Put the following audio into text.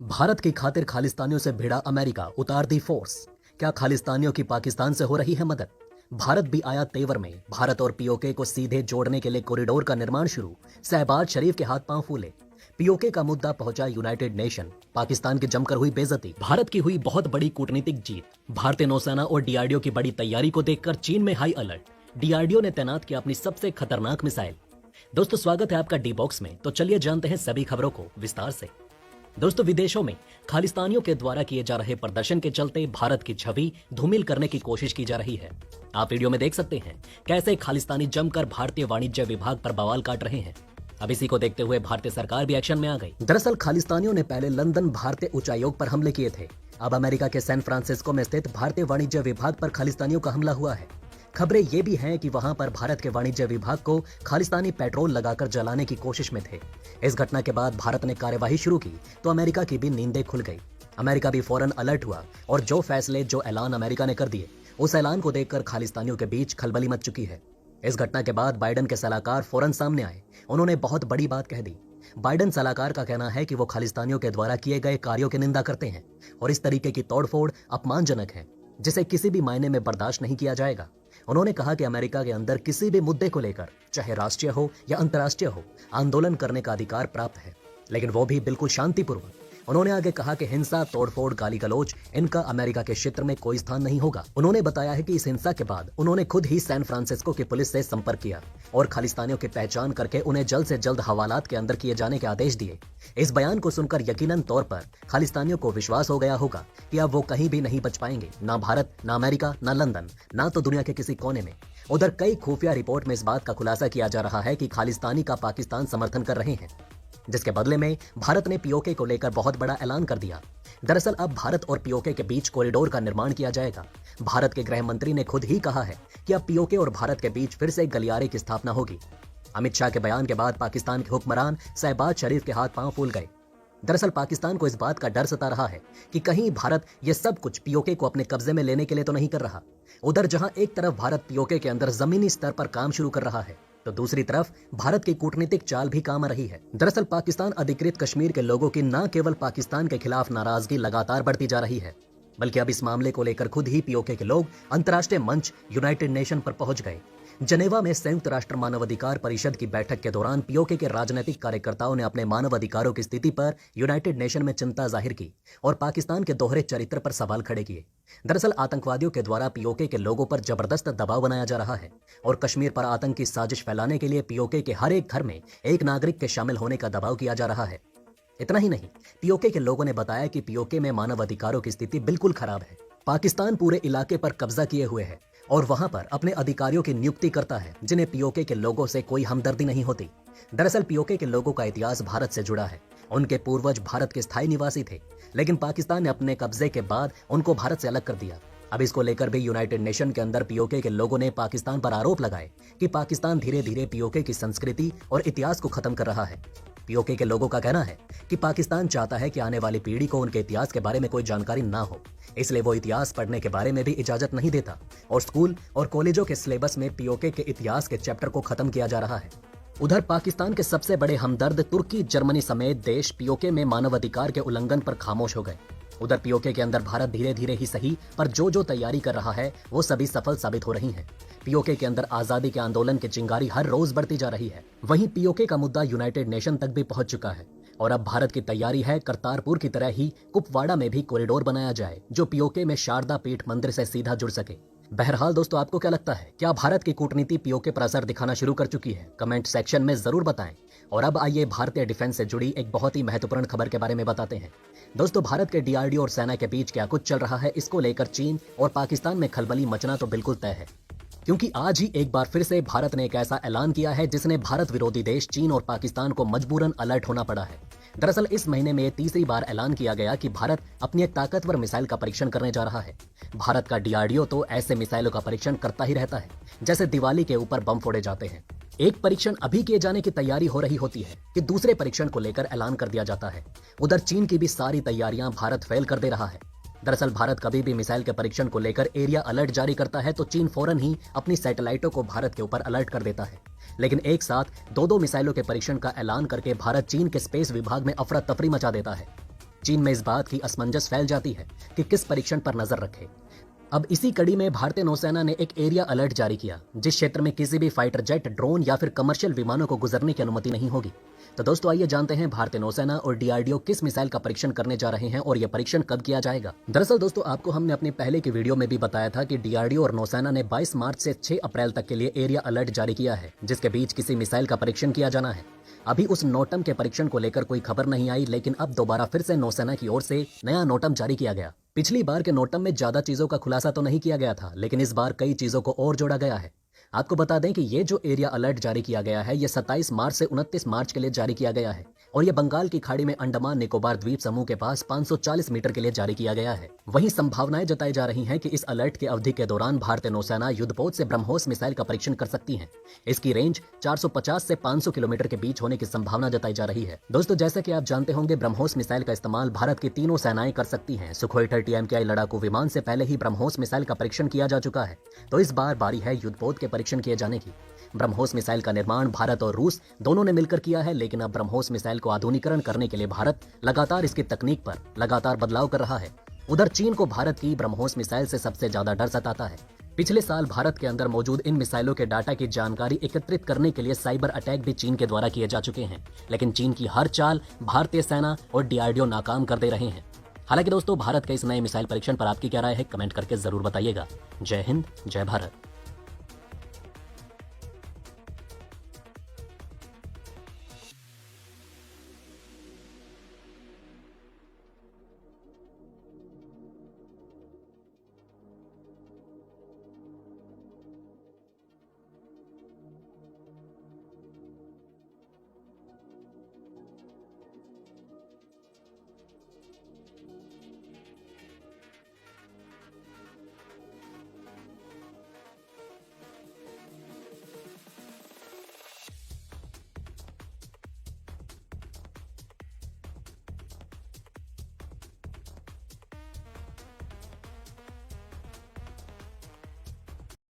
भारत की खातिर खालिस्तानियों से भिड़ा अमेरिका, उतार दी फोर्स। क्या खालिस्तानियों की पाकिस्तान से हो रही है मदद? भारत भी आया तेवर में। भारत और पीओके को सीधे जोड़ने के लिए कॉरिडोर का निर्माण शुरू। शहबाज शरीफ के हाथ पांव फूले। पीओके का मुद्दा पहुंचा यूनाइटेड नेशन। पाकिस्तान की जमकर हुई बेइज्जती। भारत की हुई बहुत बड़ी कूटनीतिक जीत। भारतीय नौसेना और डीआरडीओ की बड़ी तैयारी को देखकर चीन में हाई अलर्ट। डीआरडीओ ने तैनात किया अपनी सबसे खतरनाक मिसाइल। दोस्तों, स्वागत है आपका डी बॉक्स में। तो चलिए जानते हैं सभी खबरों को विस्तार से। दोस्तों, विदेशों में खालिस्तानियों के द्वारा किए जा रहे प्रदर्शन के चलते भारत की छवि धूमिल करने की कोशिश की जा रही है। आप वीडियो में देख सकते हैं कैसे खालिस्तानी जमकर भारतीय वाणिज्य विभाग पर बवाल काट रहे हैं। अब इसी को देखते हुए भारतीय सरकार भी एक्शन में आ गई। दरअसल खालिस्तानियों ने पहले लंदन भारतीय उच्चायोग पर हमले किए थे। अब अमेरिका के सैन फ्रांसिस्को में स्थित भारतीय वाणिज्य विभाग पर खालिस्तानियों का हमला हुआ है। खबरें ये भी हैं कि वहां पर भारत के वाणिज्य विभाग को खालिस्तानी पेट्रोल लगाकर जलाने की कोशिश में थे। इस घटना के बाद भारत ने कार्यवाही शुरू की तो अमेरिका की भी नींदें खुल गई। अमेरिका भी फौरन अलर्ट हुआ और जो ऐलान अमेरिका ने कर दिए, उस ऐलान को देखकर खालिस्तानियों के बीच खलबली मच चुकी है। इस घटना के बाद बाइडन के सलाहकार फौरन सामने आए। उन्होंने बहुत बड़ी बात कह दी। बाइडन सलाहकार का कहना है कि वो खालिस्तानियों के द्वारा किए गए कार्यों की निंदा करते हैं और इस तरीके की तोड़फोड़ अपमानजनक है, जिसे किसी भी मायने में बर्दाश्त नहीं किया जाएगा। उन्होंने कहा कि अमेरिका के अंदर किसी भी मुद्दे को लेकर, चाहे राष्ट्रीय हो या अंतर्राष्ट्रीय हो, आंदोलन करने का अधिकार प्राप्त है, लेकिन वो भी बिल्कुल शांतिपूर्वक। उन्होंने आगे कहा कि हिंसा, तोड़फोड़, गाली गलौज, इनका अमेरिका के क्षेत्र में कोई स्थान नहीं होगा। उन्होंने बताया है कि इस हिंसा के बाद उन्होंने खुद ही सैन फ्रांसिस्को की पुलिस से संपर्क किया और खालिस्तानियों की पहचान करके उन्हें जल्द से जल्द हवालात के अंदर किए जाने के आदेश दिए। इस बयान को सुनकर यकीनन तौर पर खालिस्तानियों को विश्वास हो गया होगा कि अब वो कहीं भी नहीं बच पाएंगे, ना भारत, ना अमेरिका, ना लंदन, ना तो दुनिया के किसी कोने में। उधर कई खुफिया रिपोर्ट में इस बात का खुलासा किया जा रहा है कि खालिस्तानी का पाकिस्तान समर्थन कर रहे हैं, जिसके बदले में भारत ने पीओके को लेकर बहुत बड़ा ऐलान कर दिया। दरअसल अब भारत और पीओके के बीच कॉरिडोर का निर्माण किया जाएगा। भारत के गृह मंत्री ने खुद ही कहा है कि अब पीओके और भारत के बीच फिर से गलियारे की स्थापना होगी। अमित शाह के बयान के बाद पाकिस्तान के हुक्मरान शहबाज शरीफ के हाथ पांव फूल गए। दरअसल पाकिस्तान को इस बात का डर सता रहा है कि कहीं भारत ये सब कुछ पीओके को अपने कब्जे में लेने के लिए तो नहीं कर रहा। उधर जहां एक तरफ भारत पीओके के अंदर जमीनी स्तर पर काम शुरू कर रहा है, तो दूसरी तरफ भारत की कूटनीतिक चाल भी काम आ रही है। दरअसल पाकिस्तान अधिकृत कश्मीर के लोगों की न केवल पाकिस्तान के खिलाफ नाराजगी लगातार बढ़ती जा रही है, बल्कि अब इस मामले को लेकर खुद ही पीओके के लोग अंतर्राष्ट्रीय मंच यूनाइटेड नेशन पर पहुंच गए। जनेवा में संयुक्त राष्ट्र मानवाधिकार परिषद की बैठक के दौरान पीओके के राजनीतिक कार्यकर्ताओं ने अपने मानवाधिकारों की स्थिति पर यूनाइटेड नेशन में चिंता जाहिर की और पाकिस्तान के दोहरे चरित्र पर सवाल खड़े किए। दरअसल आतंकवादियों के द्वारा पीओके के लोगों पर जबरदस्त दबाव बनाया जा रहा है और कश्मीर पर आतंक की साजिश फैलाने के लिए पीओके के हर एक घर में एक नागरिक के शामिल होने का दबाव किया जा रहा है। इतना ही नहीं, पीओके के लोगों ने बताया कि पीओके में मानव अधिकारों की स्थिति बिल्कुल खराब है। पाकिस्तान पूरे इलाके पर कब्जा किए हुए है और वहां पर अपने अधिकारियों की नियुक्ति करता है, जिन्हें पीओके के लोगों से कोई हमदर्दी नहीं होती। दरअसल पीओके के लोगों का इतिहास भारत से जुड़ा है। उनके पूर्वज भारत के स्थायी निवासी थे, लेकिन पाकिस्तान ने अपने कब्जे के बाद उनको भारत से अलग कर दिया। अब इसको लेकर भी यूनाइटेड नेशन के अंदर पीओके के लोगों ने पाकिस्तान पर आरोप लगाए कि पाकिस्तान धीरे धीरे पीओके की संस्कृति और इतिहास को खत्म कर रहा है। पीओके के लोगों का कहना है कि पाकिस्तान चाहता है कि आने वाली पीढ़ी को उनके इतिहास के बारे में कोई जानकारी ना हो, इसलिए वो इतिहास पढ़ने के बारे में भी इजाजत नहीं देता और स्कूल और कॉलेजों के सिलेबस में पीओके के इतिहास के चैप्टर को खत्म किया जा रहा है। उधर पाकिस्तान के सबसे बड़े हमदर्द तुर्की, जर्मनी समेत देश पीओके में मानवाधिकार के उल्लंघन पर खामोश हो गए। उधर पीओके के अंदर भारत धीरे धीरे ही सही, पर जो तैयारी कर रहा है वो सभी सफल साबित हो रही हैं। पीओके के अंदर आजादी के आंदोलन की चिंगारी हर रोज बढ़ती जा रही है। वहीं पीओके का मुद्दा यूनाइटेड नेशन तक भी पहुंच चुका है और अब भारत की तैयारी है करतारपुर की तरह ही कुपवाड़ा में भी कॉरिडोर बनाया जाए, जो पीओके में शारदा पीठ मंदिर से सीधा जुड़ सके। बहरहाल दोस्तों, आपको क्या लगता है? क्या भारत की कूटनीति पीओके पर असर दिखाना शुरू कर चुकी है? कमेंट सेक्शन में जरूर बताएं। और अब आइए भारतीय डिफेंस से जुड़ी एक बहुत ही महत्वपूर्ण खबर के बारे में बताते हैं। दोस्तों, भारत के डीआरडीओ और सेना के बीच क्या कुछ चल रहा है, इसको लेकर चीन और पाकिस्तान में खलबली मचना तो बिल्कुल तय है, क्योंकि आज ही एक बार फिर से भारत ने एक ऐसा ऐलान किया है जिसने भारत विरोधी देश चीन और पाकिस्तान को मजबूरन अलर्ट होना पड़ा है। दरअसल इस महीने में तीसरी बार ऐलान किया गया कि भारत अपनी एक ताकतवर मिसाइल का परीक्षण करने जा रहा है। भारत का डीआरडीओ तो ऐसे मिसाइलों का परीक्षण करता ही रहता है, जैसे दिवाली के ऊपर बम फोड़े जाते हैं। एक परीक्षण अभी किए जाने की तैयारी हो रही होती है कि दूसरे परीक्षण को लेकर ऐलान कर दिया जाता है। उधर चीन की भी सारी तैयारियां भारत फेल कर दे रहा है। दरअसल भारत कभी भी मिसाइल के परीक्षण को लेकर एरिया अलर्ट जारी करता है तो चीन फौरन ही अपनी सैटेलाइटों को भारत के ऊपर अलर्ट कर देता है। लेकिन एक साथ दो मिसाइलों के परीक्षण का ऐलान करके भारत चीन के स्पेस विभाग में अफरा तफरी मचा देता है। चीन में इस बात की असमंजस फैल जाती है कि किस परीक्षण पर नजर रखे। अब इसी कड़ी में भारतीय नौसेना ने एक एरिया अलर्ट जारी किया, जिस क्षेत्र में किसी भी फाइटर जेट, ड्रोन या फिर कमर्शियल विमानों को गुजरने की अनुमति नहीं होगी। तो दोस्तों आइए जानते हैं भारतीय नौसेना और डीआरडीओ किस मिसाइल का परीक्षण करने जा रहे हैं और यह परीक्षण कब किया जाएगा। दरअसल दोस्तों आपको हमने अपने पहले की वीडियो में भी बताया था कि डीआरडीओ और नौसेना ने 22 मार्च से 6 अप्रैल तक के लिए एरिया अलर्ट जारी किया है, जिसके बीच किसी मिसाइल का परीक्षण किया जाना है। अभी उस नोटम के परीक्षण को लेकर कोई खबर नहीं आई, लेकिन अब दोबारा फिर से नौसेना की ओर से नया नोटम जारी किया गया। पिछली बार के नोटम में ज्यादा चीजों का खुलासा तो नहीं किया गया था, लेकिन इस बार कई चीजों को और जोड़ा गया है। आपको बता दें कि ये जो एरिया अलर्ट जारी किया गया है, ये 27 मार्च से 29 मार्च के लिए जारी किया गया है और ये बंगाल की खाड़ी में अंडमान निकोबार द्वीप समूह के पास 540 मीटर के लिए जारी किया गया है। वहीं संभावनाएं जताई जा रही हैं कि इस अलर्ट की अवधि के दौरान भारतीय नौसेना युद्धपोत से ब्रह्मोस मिसाइल का परीक्षण कर सकती है। इसकी रेंज 450 से 500 किलोमीटर के बीच होने की संभावना जताई जा रही है। दोस्तों जैसा कि आप जानते होंगे, ब्रह्मोस मिसाइल का इस्तेमाल भारत की तीनों सेनाएं कर सकती हैं। सुखोई 30 MKI लड़ाकू विमान से पहले ही ब्रह्मोस मिसाइल का परीक्षण किया जा चुका है, तो इस बार बारी है युद्धपोत के परीक्षण किए जाने की। ब्रह्मोस मिसाइल का निर्माण भारत और रूस दोनों ने मिलकर किया है, लेकिन अब ब्रह्मोस मिसाइल को आधुनिकीकरण करने के लिए भारत लगातार इसकी तकनीक पर लगातार बदलाव कर रहा है। उधर चीन को भारत की ब्रह्मोस मिसाइल से सबसे ज्यादा डर सताता है। पिछले साल भारत के अंदर मौजूद इन मिसाइलों के डाटा की जानकारी एकत्रित करने के लिए साइबर अटैक भी चीन के द्वारा किए जा चुके हैं, लेकिन चीन की हर चाल भारतीय सेना और डीआरडीओ नाकाम कर दे रहे हैं। हालांकि दोस्तों भारत के इस नए मिसाइल परीक्षण पर आपकी क्या राय है, कमेंट करके जरूर बताइएगा। जय हिंद, जय भारत।